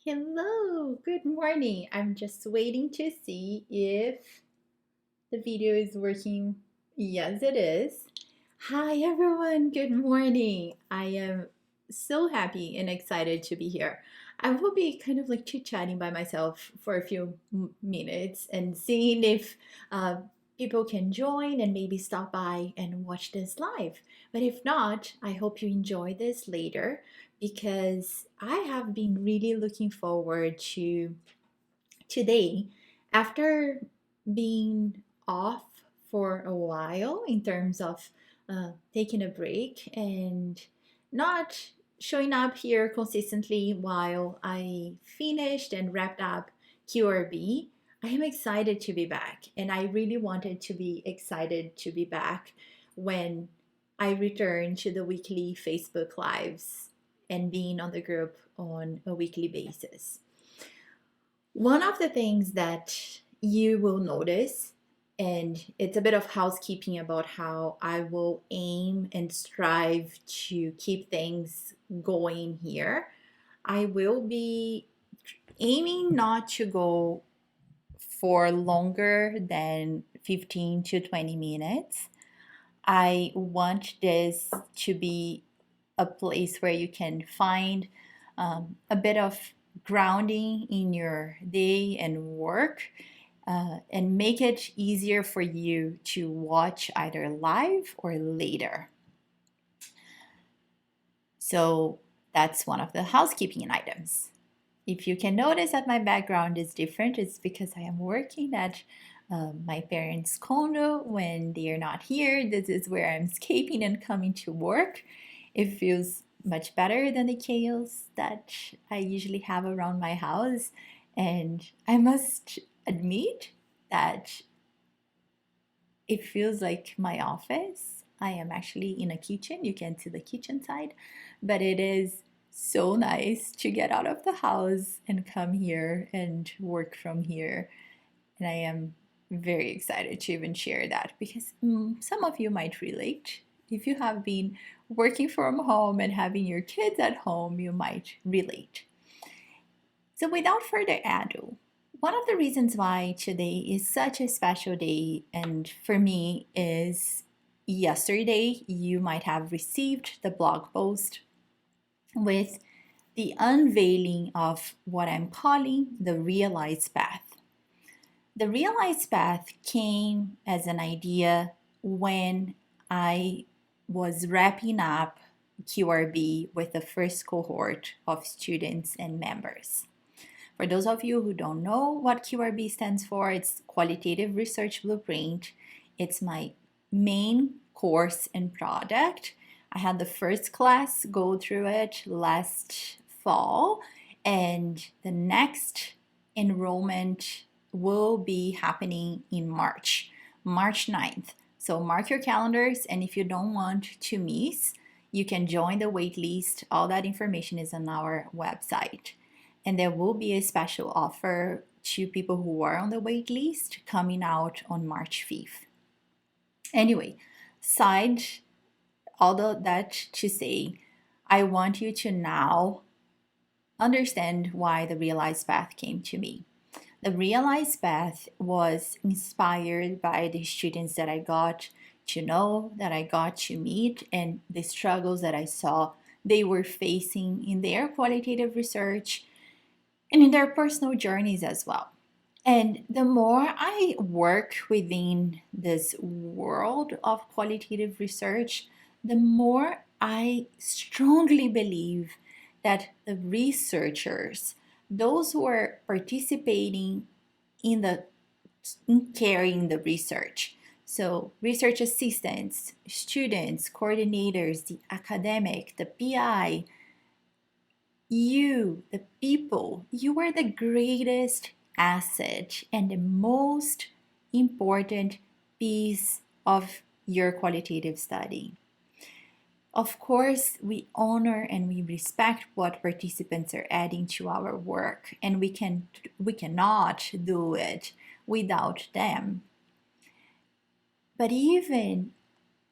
Hello, good morning. I'm just waiting to see if the video is working. Yes, it is. Hi, everyone. Good morning. I am so happy and excited to be here. I will be kind of like chit chatting by myself for a few minutes and seeing if uh, people can join and maybe stop by and watch this live. But if not, I hope you enjoy this later because I have been really looking forward to today after being off for a while in terms of taking a break and not showing up here consistently while I finished and wrapped up QRB. I am excited to be back, and I really wanted to be excited to be back when I returned to the weekly Facebook Lives and being on the group on a weekly basis. One of the things that you will notice, and it's a bit of housekeeping about how I will aim and strive to keep things going here. I will be aiming not to go for longer than 15 to 20 minutes. I want this to be a place where you can find a bit of grounding in your day and work and make it easier for you to watch either live or later. So that's one of the housekeeping iptems. If you can notice that my background is different, it's because I am working at my parents' condo when they are not here. This is where I'm escaping and coming to work. It feels much better than the chaos that I usually have around my house. And I must admit that it feels like my office. I am actually in a kitchen. You can see the kitchen side, but it is so nice to get out of the house and come here and work from here. And I am very excited to even share that because some of you might relate. If you have been working from home and having your kids at home, you might relate. So, without further ado, one of the reasons why today is such a special day, and for me, is yesterday you might have received the blog post with the unveiling of what I'm calling the realized path. The realized path came as an idea when I was wrapping up QRB with the first cohort of students and members. For those of you who don't know what QRB stands for, it's Qualitative Research Blueprint. It's my main course and product. I had the first class go through it last fall, and the next enrollment will be happening in March 9th. So mark your calendars, and if you don't want to miss, you can join the wait list. All that information is on our website. And there will be a special offer to people who are on the wait list coming out on March 5th. Anyway, side all of that to say, I want you to now understand why the realized path came to me. The realized path was inspired by the students that I got to know, that I got to meet, and the struggles that I saw they were facing in their qualitative research and in their personal journeys as well. And the more I work within this world of qualitative research, the more I strongly believe that the researchers, those who are participating in carrying the research, so research assistants, students, coordinators, the academic, the PI, you, the people, you are the greatest asset and the most important piece of your qualitative study. Of course, we honor and we respect what participants are adding to our work, and we cannot do it without them. But even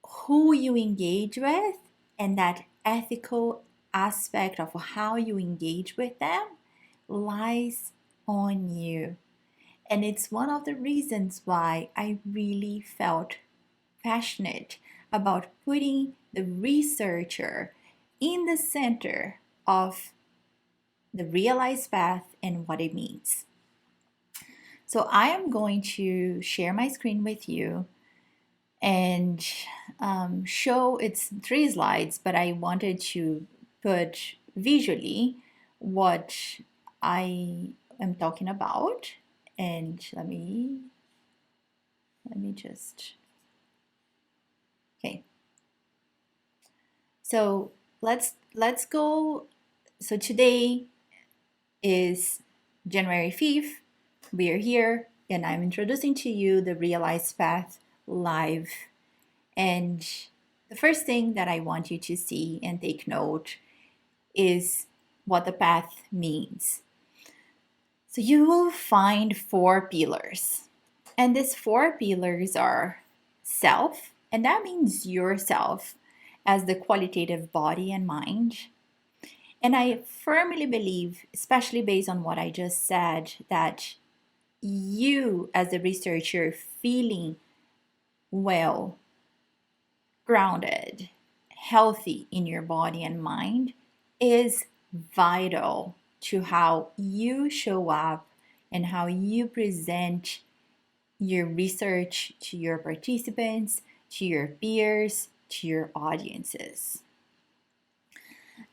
who you engage with and that ethical aspect of how you engage with them lies on you. And it's one of the reasons why I really felt passionate about putting the researcher in the center of the realized path and what it means. So I am going to share my screen with you and show it's 3 slides, but I wanted to put visually what I am talking about. And let me just, okay. So let's go. So today is January 5th. We are here and I'm introducing to you the Realized Path live. And the first thing that I want you to see and take note is what the path means. So you will find 4 pillars. And these 4 pillars are self, and that means yourself as the qualitative body and mind. And I firmly believe, especially based on what I just said, that you as a researcher feeling well, grounded, healthy in your body and mind is vital to how you show up and how you present your research to your participants, to your peers, to your audiences.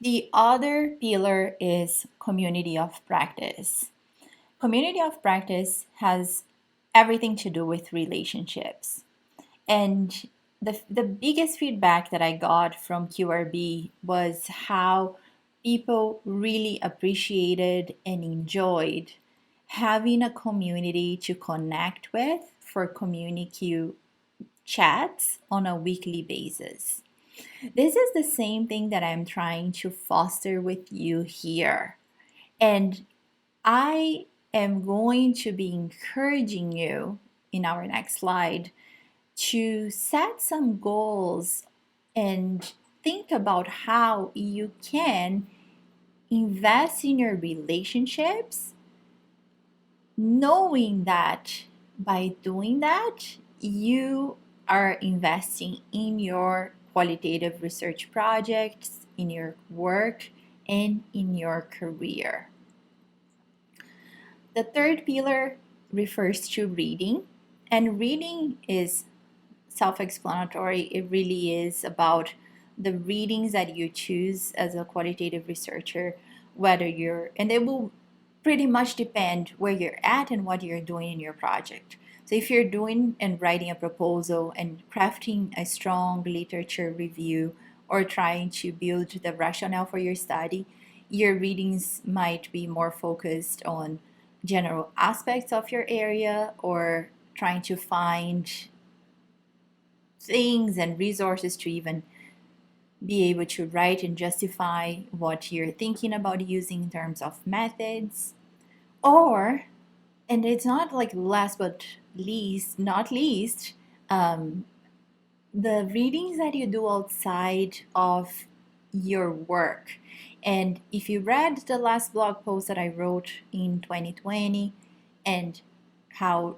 The other pillar is community of practice. Community of practice has everything to do with relationships. And the biggest feedback that I got from QRB was how people really appreciated and enjoyed having a community to connect with for community chats on a weekly basis. This is the same thing that I'm trying to foster with you here. And I am going to be encouraging you in our next slide to set some goals and think about how you can invest in your relationships, knowing that by doing that, you are investing in your qualitative research projects, in your work, and in your career. The third pillar refers to reading, and reading is self explanatory. It really is about the readings that you choose as a qualitative researcher, whether and it will pretty much depend where you're at and what you're doing in your project. So, if you're doing and writing a proposal and crafting a strong literature review or trying to build the rationale for your study, your readings might be more focused on general aspects of your area or trying to find things and resources to even be able to write and justify what you're thinking about using in terms of methods. Or, and it's not like last but not least, um, the readings that you do outside of your work. And if you read the last blog post that I wrote in 2020 and how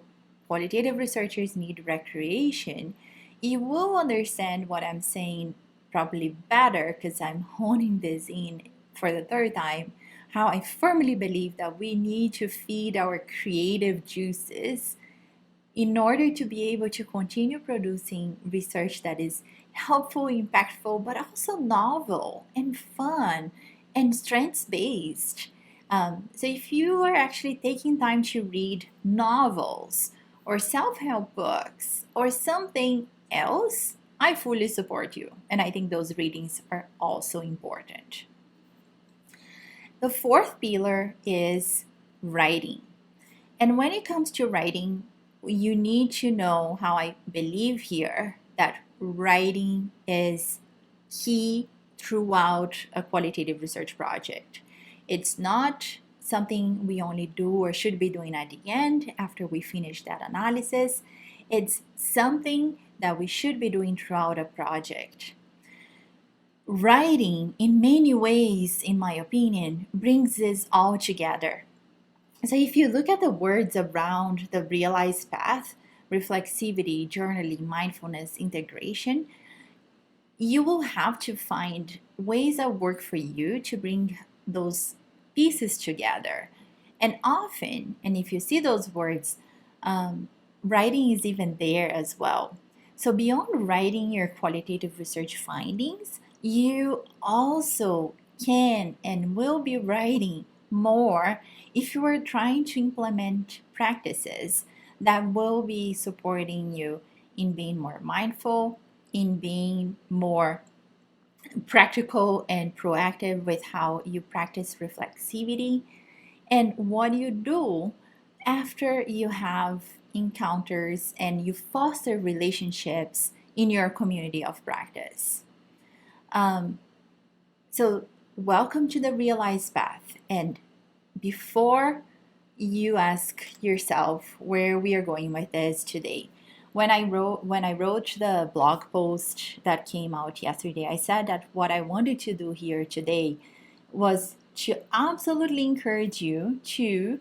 qualitative researchers need recreation, you will understand what I'm saying probably better because I'm honing this in for the third time. How I firmly believe that we need to feed our creative juices in order to be able to continue producing research that is helpful, impactful, but also novel and fun and strengths based. So, if you are actually taking time to read novels or self help books or something else, I fully support you. And I think those readings are also important. The fourth pillar is writing. And when it comes to writing, you need to know how I believe here that writing is key throughout a qualitative research project. It's not something we only do or should be doing at the end after we finish that analysis. It's something that we should be doing throughout a project. writing, in many ways, in my opinion, brings this all together. So if you look at the words around the realized path, reflexivity, journaling, mindfulness, integration, you will have to find ways that work for you to bring those pieces together. And often, and if you see those words, um, writing is even there as well. So, beyond writing your qualitative research findings, you also can and will be writing more if you are trying to implement practices that will be supporting you in being more mindful, in being more practical and proactive with how you practice reflexivity and what you do after you have encounters and you foster relationships in your community of practice. Um, so, welcome to the realized path. And before you ask yourself where we are going with this today, when I wrote the blog post that came out yesterday, I said that what I wanted to do here today was to absolutely encourage you to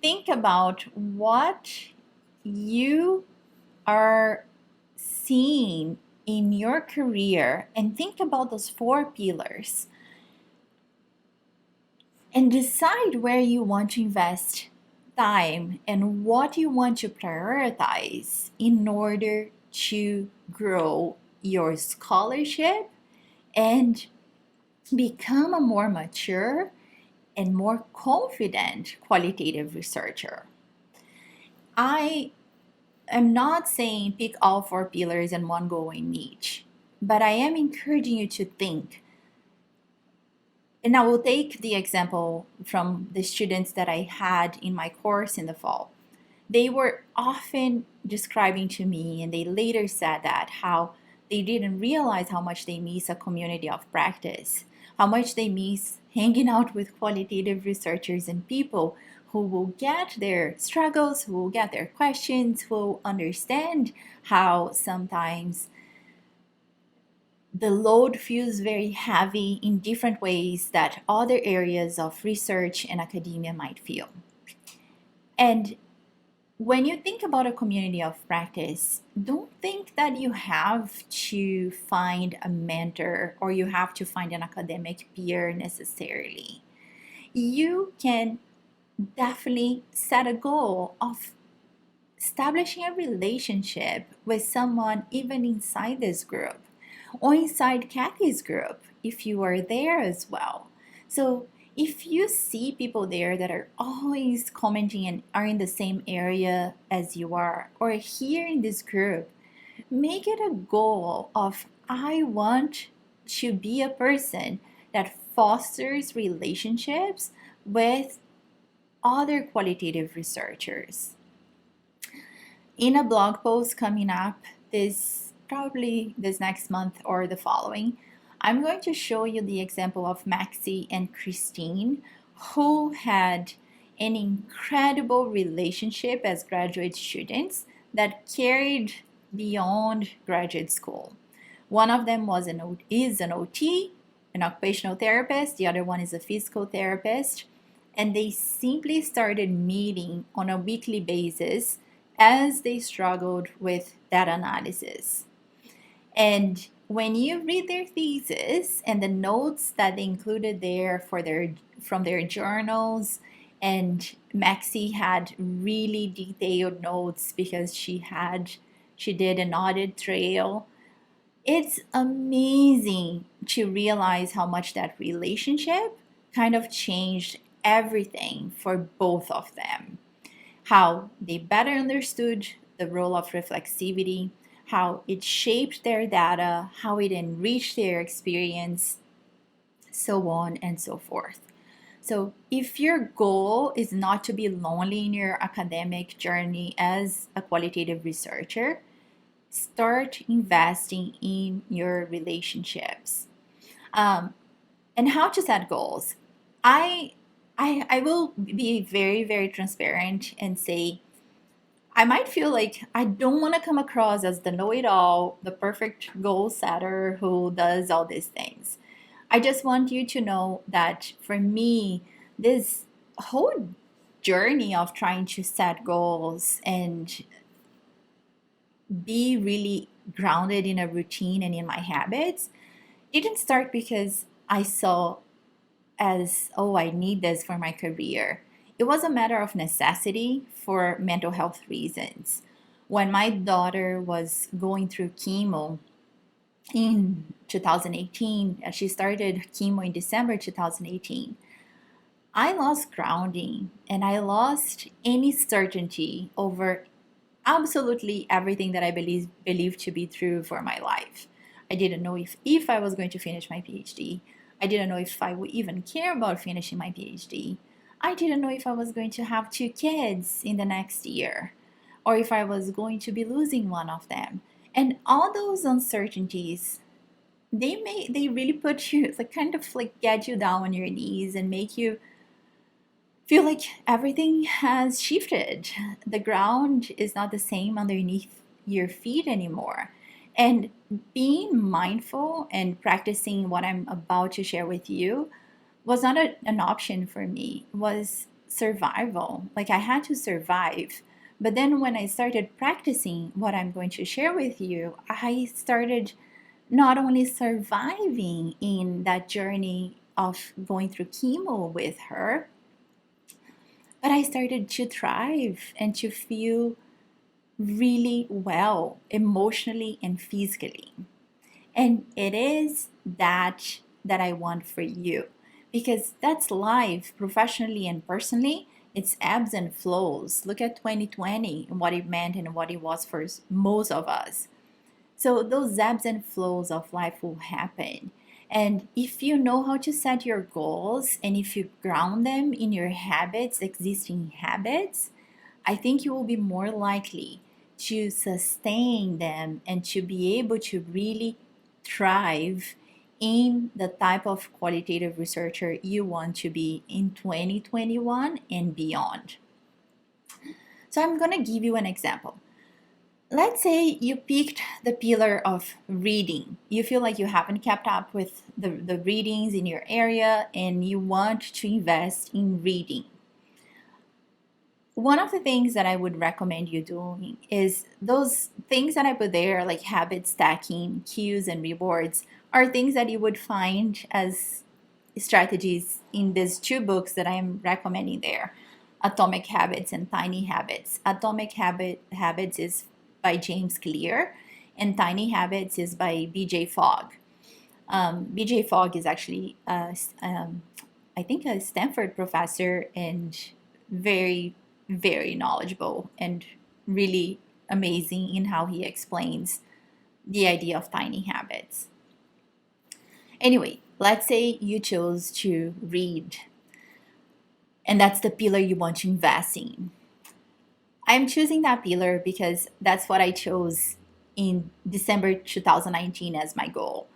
think about what you are seeing in your career and think about those four pillars and decide where you want to invest time and what you want to prioritize in order to grow your scholarship and become a more mature and more confident qualitative researcher. I am not saying pick all four pillars and one go in each, but I am encouraging you to think. And I will take the example from the students that I had in my course in the fall. They were often describing to me, and they later said that how they didn't realize how much they miss a community of practice, how much they miss hanging out with qualitative researchers and people who will get their struggles, who will get their questions, who will understand how sometimes the load feels very heavy in different ways that other areas of research and academia might feel. And when you think about a community of practice, don't think that you have to find a mentor or you have to find an academic peer necessarily. You can definitely set a goal of establishing a relationship with someone even inside this group or inside Kathy's group if you are there as well. So if you see people there that are always commenting and are in the same area as you are, or here in this group, make it a goal of I want to be a person that fosters relationships with other qualitative researchers. In a blog post coming up this probably this next month or the following, I'm going to show you the example of Maxie and Christine, who had an incredible relationship as graduate students that carried beyond graduate school. One of them is an OT, an occupational therapist. The other one is a physical therapist. And they simply started meeting on a weekly basis as they struggled with data analysis. And when you read their thesis and the notes that they included there from their journals, and Maxie had really detailed notes because she did an audit trail. It's amazing to realize how much that relationship kind of changed everything for both of them. How they better understood the role of reflexivity, how it shaped their data, how it enriched their experience, so on and so forth. So, if your goal is not to be lonely in your academic journey as a qualitative researcher, start investing in your relationships. And how to set goals. I will be very, very transparent and say I might feel like I don't want to come across as the know it all, the perfect goal setter who does all these things. I just want you to know that for me, this whole journey of trying to set goals and be really grounded in a routine and in my habits didn't start because I saw as, oh, I need this for my career. It was a matter of necessity for mental health reasons. When my daughter was going through chemo in 2018, she started chemo in December 2018. I lost grounding and I lost any certainty over absolutely everything that I believed to be true for my life. I didn't know if I was going to finish my PhD. I didn't know if I would even care about finishing my PhD. I didn't know if I was going to have 2 kids in the next year or if I was going to be losing one of them. And all those uncertainties, they really put you, like, kind of like get you down on your knees and make you feel like everything has shifted. The ground is not the same underneath your feet anymore. And being mindful and practicing what I'm about to share with you was not an option for me. It was survival. Like, I had to survive. But then when I started practicing what I'm going to share with you, I started not only surviving in that journey of going through chemo with her, but I started to thrive and to feel really well emotionally and physically. And it is that I want for you, because that's life professionally and personally. It's ebbs and flows. Look at 2020 and what it meant and what it was for most of us. So those ebbs and flows of life will happen. And if you know how to set your goals and if you ground them in your habits, existing habits, I think you will be more likely to sustain them and to be able to really thrive in the type of qualitative researcher you want to be in 2021 and beyond. So I'm going to give you an example. Let's say you picked the pillar of reading. You feel like you haven't kept up with the readings in your area and you want to invest in reading. One of the things that I would recommend you doing is those things that I put there, like habit stacking, cues, and rewards, are things that you would find as strategies in these 2 books that I'm recommending there, Atomic Habits and Tiny Habits. Habits is by James Clear, and Tiny Habits is by BJ Fogg. BJ Fogg is actually, I think, a Stanford professor and very, very knowledgeable and really amazing in how he explains the idea of tiny habits. Anyway, let's say you chose to read, and that's the pillar you want to invest in. I'm choosing that pillar because that's what I chose in December 2019 as my goal.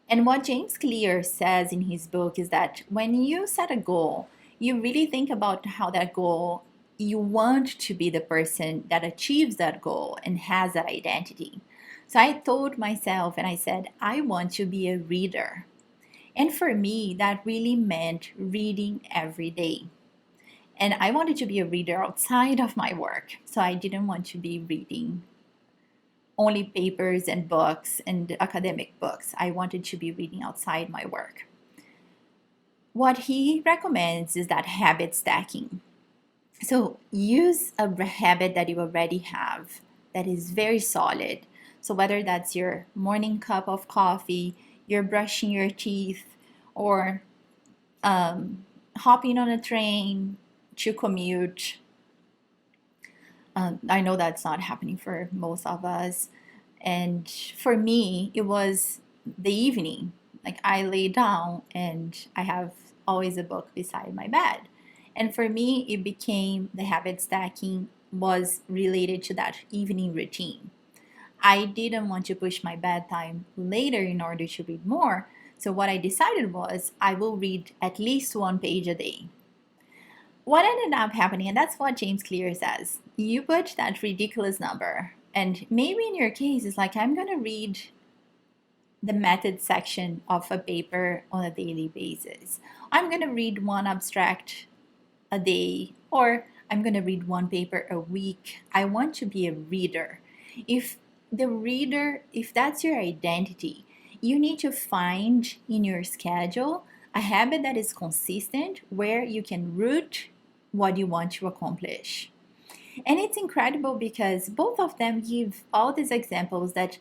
And what James Clear says in his book is that when you set a goal, you really think about how that goal, you want to be the person that achieves that goal and has that identity. So I told myself and I said, I want to be a reader. And for me, that really meant reading every day. And I wanted to be a reader outside of my work. So I didn't want to be reading only papers and books and academic books. I wanted to be reading outside my work. What he recommends is that habit stacking. So use a habit that you already have that is very solid. So whether that's your morning cup of coffee, you're brushing your teeth, or hopping on a train to commute. I know that's not happening for most of us. And for me, it was the evening. Like, I lay down and I have always a book beside my bed. And for me, it became the habit stacking was related to that evening routine. I didn't want to push my bedtime later in order to read more. So what I decided was I will read at least 1 page a day. What ended up happening, and that's what James Clear says, you put that ridiculous number. And maybe in your case, it's like, I'm going to read the method section of a paper on a daily basis. I'm going to read one abstract a day, or I'm going to read one paper a week. I want to be a reader. If if that's your identity, you need to find in your schedule a habit that is consistent where you can root what you want to accomplish. And it's incredible because both of them give all these examples that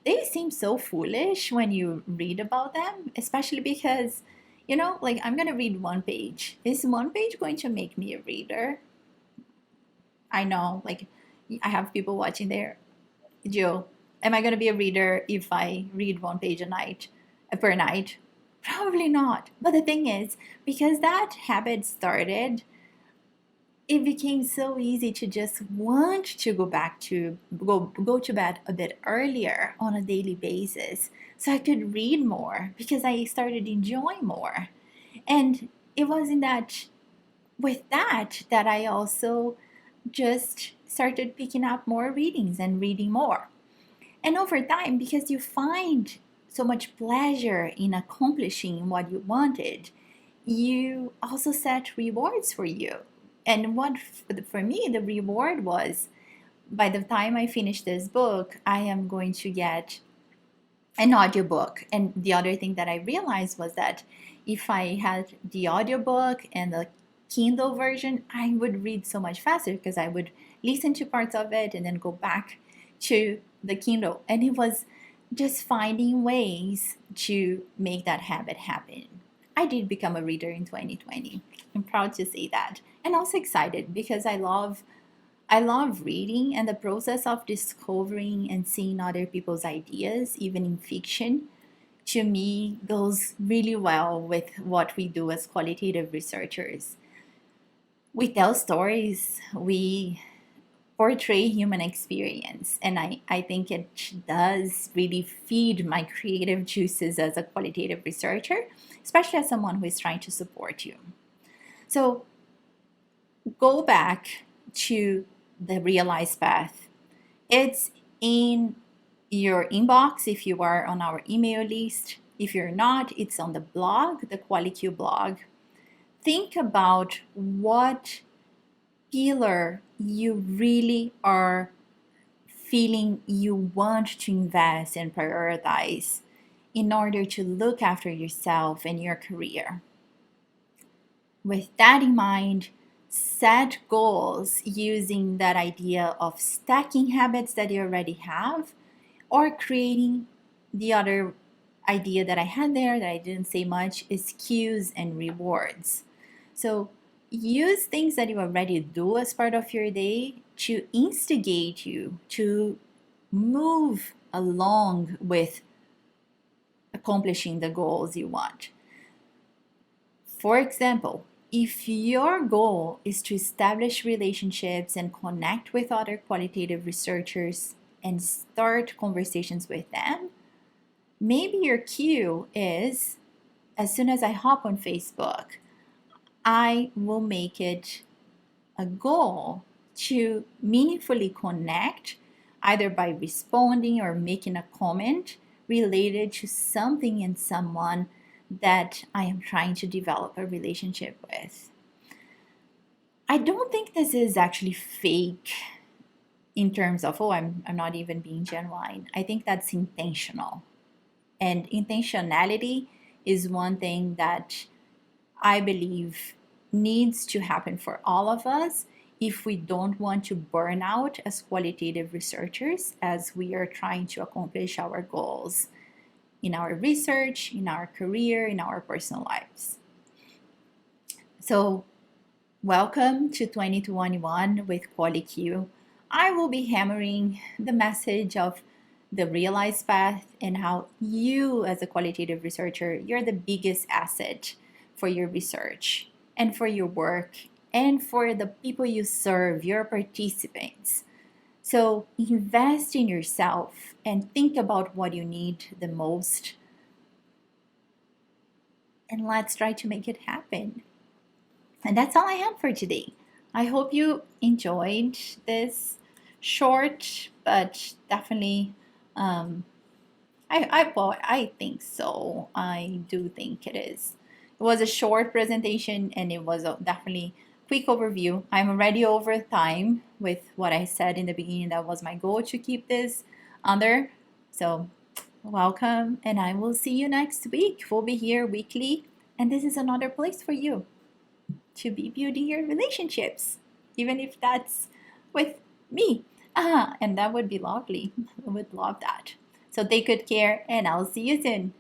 they seem so foolish when you read about them, especially because, like I'm going to read one page. Is one page going to make me a reader? I know, like, I have people watching there. Jill, am I going to be a reader if I read one page a night, per night? Probably not. But the thing is, because that habit started, it became so easy to just want to go to bed a bit earlier on a daily basis so I could read more because I started enjoying more. And it wasn't that with that I also just started picking up more readings and reading more. And over time, because you find so much pleasure in accomplishing what you wanted, you also set rewards for you. And what for me, the reward was by the time I finish this book, I am going to get an audiobook. And the other thing that I realized was that if I had the audiobook and the Kindle version, I would read so much faster because I would listen to parts of it and then go back to the Kindle. And it was just finding ways to make that habit happen. I did become a reader in 2020. I'm proud to say that. And also excited because I love reading, and the process of discovering and seeing other people's ideas, even in fiction, to me goes really well with what we do as qualitative researchers. We tell stories, we portray human experience, and I think it does really feed my creative juices as a qualitative researcher, especially as someone who is trying to support you. So go back to the realized path. It's in your inbox if you are on our email list. If you're not, it's on the blog, the QualiQ blog. Think about what pillar you really are feeling you want to invest and prioritize in order to look after yourself and your career. With that in mind, set goals using that idea of stacking habits that you already have or creating the other idea that I had there that I didn't say much is cues and rewards. So use things that you already do as part of your day to instigate you to move along with accomplishing the goals you want. For example, if your goal is to establish relationships and connect with other qualitative researchers and start conversations with them, maybe your cue is as soon as I hop on Facebook, I will make it a goal to meaningfully connect either by responding or making a comment related to something and someone that I am trying to develop a relationship with. I don't think this is actually fake in terms of, oh, I'm not even being genuine. I think that's intentional. And intentionality is one thing that I believe needs to happen for all of us if we don't want to burn out as qualitative researchers as we are trying to accomplish our goals in our research, in our career, in our personal lives. So, welcome to 2021 with QualiQ. I will be hammering the message of the realized path and how you, as a qualitative researcher, you're the biggest asset for your research and for your work and for the people you serve, your participants. So invest in yourself and think about what you need the most. And let's try to make it happen. And that's all I have for today. I hope you enjoyed this short but definitely I think so. I do think it is. It was a short presentation and it was a definitely quick overview. I'm already over time with what I said in the beginning. That was my goal to keep this under. So welcome, and I will see you next week. We'll be here weekly, and this is another place for you to be building your relationships, even if that's with me. And that would be lovely. I would love that. So take good care, and I'll see you soon.